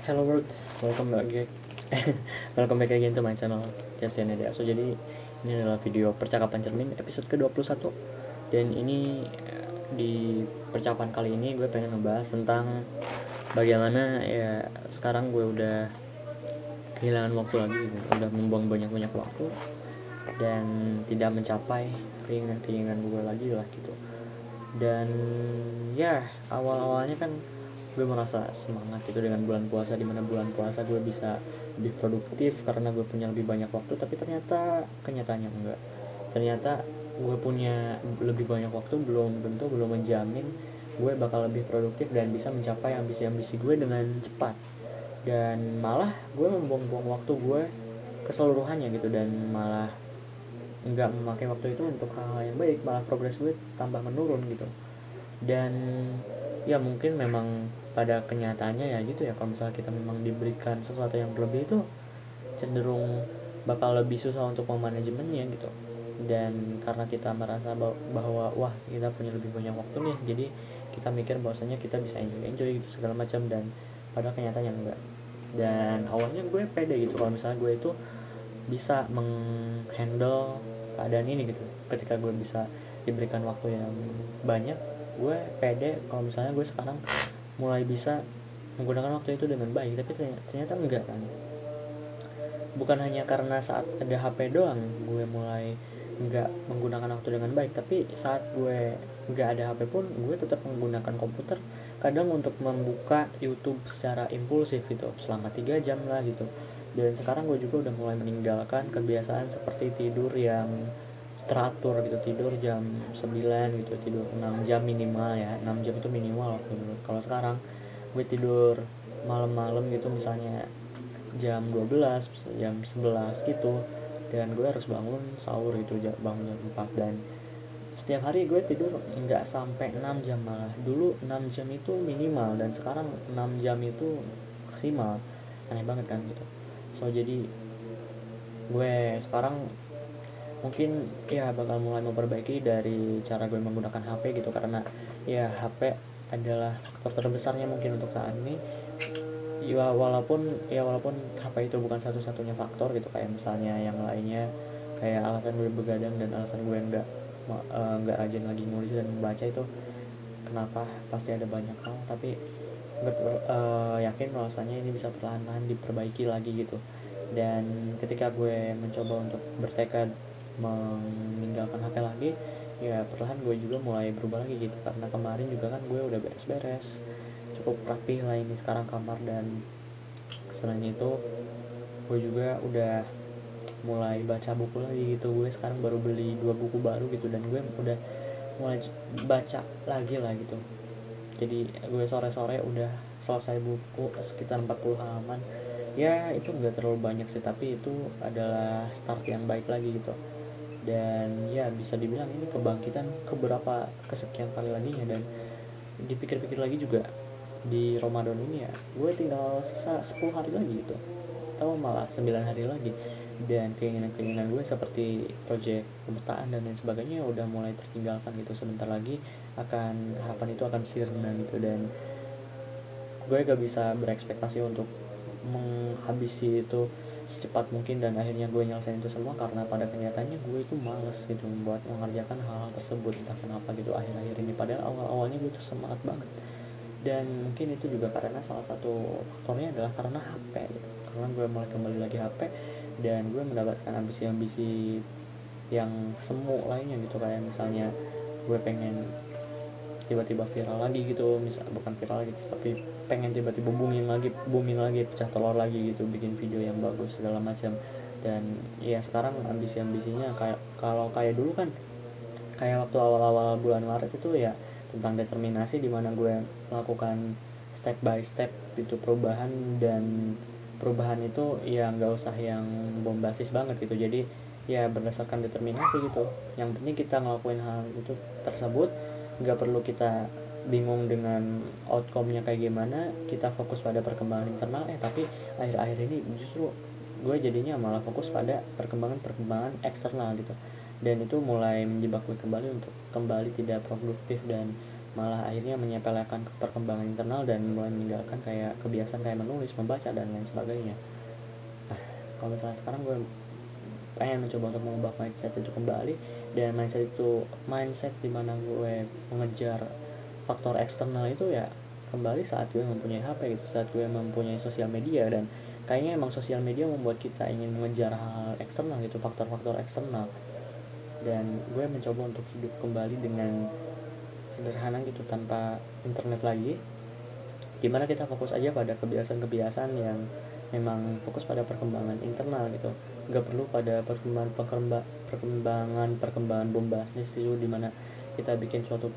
Hello world, welcome back again. Welcome back again to my channel Kasian Ede. So jadi ini adalah video percakapan cermin episode ke-21. Dan ini di percakapan kali ini gue pengen ngebahas tentang bagaimana ya sekarang gue udah kehilangan waktu lagi gitu. Udah membuang banyak waktu dan tidak mencapai keinginan gue lagi lah gitu. Dan ya awalnya kan gue merasa semangat itu dengan bulan puasa, dimana bulan puasa gue bisa lebih produktif karena gue punya lebih banyak waktu. Tapi ternyata kenyataannya enggak. Ternyata gue punya lebih banyak waktu belum menjamin gue bakal lebih produktif dan bisa mencapai ambisi-ambisi gue dengan cepat. Dan malah gue membuang-buang waktu gue keseluruhannya gitu, dan malah nggak memakai waktu itu untuk hal-hal yang baik, malah progres gue tambah menurun gitu. Dan ya mungkin memang pada kenyataannya ya gitu ya, kalau misalnya kita memang diberikan sesuatu yang berlebih itu cenderung bakal lebih susah untuk memanajemennya gitu. Dan karena kita merasa bahwa wah kita punya lebih banyak waktu nih, jadi kita mikir bahwasanya kita bisa enjoy gitu segala macam, dan pada kenyataannya enggak. Dan awalnya gue pede gitu kalau misalnya gue itu bisa menghandle keadaan ini gitu. Ketika gue bisa diberikan waktu yang banyak, gue pede kalau misalnya gue sekarang mulai bisa menggunakan waktu itu dengan baik. Tapi ternyata enggak kan. Bukan hanya karena saat ada HP doang gue mulai enggak menggunakan waktu dengan baik, tapi saat gue enggak ada HP pun gue tetap menggunakan komputer kadang untuk membuka YouTube secara impulsif gitu selama 3 jam lah gitu. Dan sekarang gue juga udah mulai meninggalkan kebiasaan seperti tidur yang teratur gitu, tidur jam 9 gitu, tidur 6 jam minimal ya, 6 jam itu minimal waktu dulu. Kalau sekarang gue tidur malam-malam gitu, misalnya jam 12, jam 11 gitu, dan gue harus bangun sahur gitu, bangun jam 4. Dan setiap hari gue tidur nggak sampai 6 jam, malah dulu 6 jam itu minimal dan sekarang 6 jam itu maksimal. Aneh banget kan gitu. So jadi gue sekarang mungkin ya bakal mulai memperbaiki dari cara gue menggunakan HP gitu, karena ya HP adalah faktor terbesarnya mungkin untuk saat ini. Walaupun HP itu bukan satu-satunya faktor gitu, kayak misalnya yang lainnya, kayak alasan gue begadang dan alasan gue nggak rajin lagi nulis dan membaca itu kenapa, pasti ada banyak hal. Tapi gue yakin bahwasanya ini bisa perlahan-lahan diperbaiki lagi gitu. Dan ketika gue mencoba untuk bertekad meninggalkan HP lagi, ya perlahan gue juga mulai berubah lagi gitu. Karena kemarin juga kan gue udah beres-beres, cukup rapi lah ini sekarang kamar. Dan selain itu gue juga udah mulai baca buku lagi gitu. Gue sekarang baru beli 2 buku baru gitu, dan gue udah mulai baca lagi lah gitu. Jadi gue sore-sore udah selesai buku sekitar 40 halaman. Ya itu gak terlalu banyak sih, tapi itu adalah start yang baik lagi gitu. Dan ya bisa dibilang ini kebangkitan keberapa kesekian kali lagi ya. Dan dipikir-pikir lagi juga, di Ramadan ini ya gue tinggal sisa 10 hari lagi gitu, atau malah 9 hari lagi. Dan keinginan gue seperti proyek pemetaan dan lain sebagainya udah mulai tertinggalkan gitu. Sebentar lagi harapan itu akan sirna gitu. Dan gue gak bisa berekspektasi untuk menghabisi itu secepat mungkin, dan akhirnya gue nyelesain itu semua karena pada kenyataannya gue itu males gitu buat mengerjakan hal-hal tersebut, entah kenapa gitu akhir-akhir ini. Padahal awal-awalnya gue tuh semangat banget. Dan mungkin itu juga karena salah satu faktornya adalah karena HP gitu. Karena gue mulai kembali lagi HP, dan gue mendapatkan ambisi-ambisi yang semu lainnya gitu. Kayak misalnya gue pengen tiba-tiba viral lagi gitu, bukan viral lagi, tapi pengen tiba-tiba booming lagi, pecah telur lagi gitu, bikin video yang bagus segala macam. Dan ya sekarang ambisi-ambisinya kayak dulu kan, kayak waktu awal-awal bulan Maret itu ya tentang determinasi, dimana gue melakukan step by step itu perubahan. Dan perubahan itu ya nggak usah yang bombastis banget gitu, jadi ya berdasarkan determinasi gitu. Yang penting kita ngelakuin hal itu tersebut, nggak perlu kita bingung dengan outcome-nya kayak gimana, kita fokus pada perkembangan internal. Tapi akhir-akhir ini justru gue jadinya malah fokus pada perkembangan eksternal gitu. Dan itu mulai menjebak gue kembali untuk kembali tidak produktif dan malah akhirnya menyepelekan perkembangan internal dan mulai meninggalkan kayak kebiasaan kayak menulis, membaca dan lain sebagainya. Nah, kalau misalnya sekarang gue pengen mencoba untuk mengubah mindset itu kembali, dan mindset dimana gue mengejar faktor eksternal itu ya kembali saat gue mempunyai HP gitu, saat gue mempunyai sosial media. Dan kayaknya emang sosial media membuat kita ingin mengejar hal eksternal gitu, faktor-faktor eksternal. Dan gue mencoba untuk hidup kembali dengan sederhana gitu, tanpa internet lagi, dimana kita fokus aja pada kebiasaan-kebiasaan yang memang fokus pada perkembangan internal gitu, nggak perlu pada perkembangan bombastis itu, dimana kita bikin suatu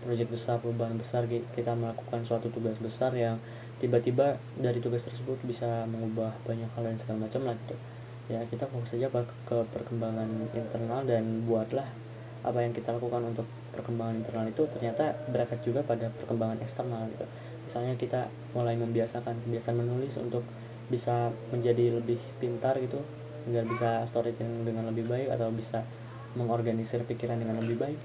proyek besar, perubahan besar, kita melakukan suatu tugas besar yang tiba-tiba dari tugas tersebut bisa mengubah banyak hal dan segala macam lah gitu. Ya kita fokus saja ke perkembangan internal, dan buatlah apa yang kita lakukan untuk perkembangan internal itu ternyata berefek juga pada perkembangan eksternal gitu. Misalnya kita mulai membiasakan kebiasaan menulis untuk bisa menjadi lebih pintar gitu, agar bisa storytelling dengan lebih baik, atau bisa mengorganisir pikiran dengan lebih baik.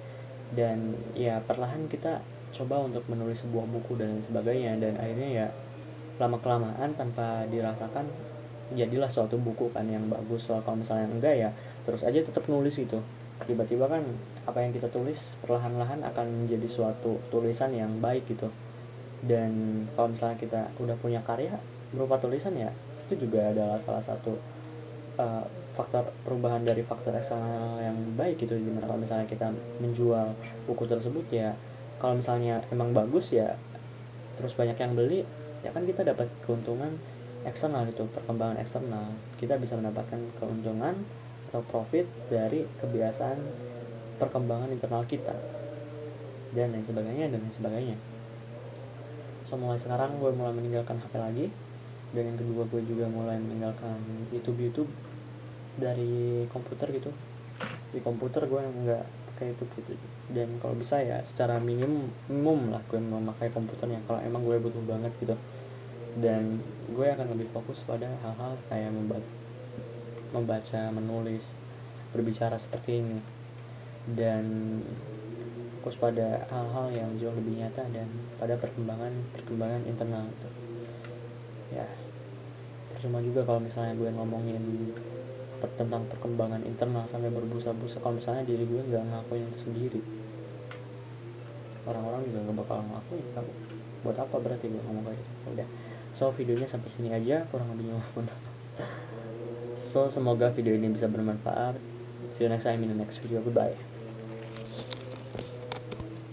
Dan ya perlahan kita coba untuk menulis sebuah buku dan lain sebagainya, dan akhirnya ya lama kelamaan tanpa dirasakan jadilah suatu buku kan yang bagus. Soal kalau misalnya enggak ya terus aja tetap nulis gitu, tiba-tiba kan apa yang kita tulis perlahan-lahan akan menjadi suatu tulisan yang baik gitu. Dan kalau misalnya kita udah punya karya berupa tulisan, ya itu juga adalah salah satu uh, faktor perubahan dari faktor eksternal yang baik gitu. Dimana kalau misalnya kita menjual buku tersebut, ya kalau misalnya emang bagus ya terus banyak yang beli, ya kan kita dapat keuntungan eksternal itu, perkembangan eksternal. Kita bisa mendapatkan keuntungan atau profit dari kebiasaan perkembangan internal kita, dan lain sebagainya dan lain sebagainya. So mulai sekarang gue mulai meninggalkan HP lagi, dan yang kedua gue juga mulai meninggalkan YouTube dari komputer gitu. Di komputer gue nggak pakai YouTube gitu, dan kalau bisa ya secara minimum lah gue memakai komputernya kalau emang gue butuh banget gitu. Dan gue akan lebih fokus pada hal-hal kayak membaca, menulis, berbicara seperti ini, dan fokus pada hal-hal yang jauh lebih nyata dan pada perkembangan internal gitu. Ya percuma juga kalau misalnya gue ngomongin tentang perkembangan internal sampai berbusa-busa kalau misalnya diri gue nggak ngakuin itu sendiri. Orang-orang juga nggak bakal ngakuin. Buat apa berarti gue ngomong kayak gitu. Udah, so videonya sampai sini aja kurang lebihnya. So semoga video ini bisa bermanfaat. See you next time in the next video. Goodbye.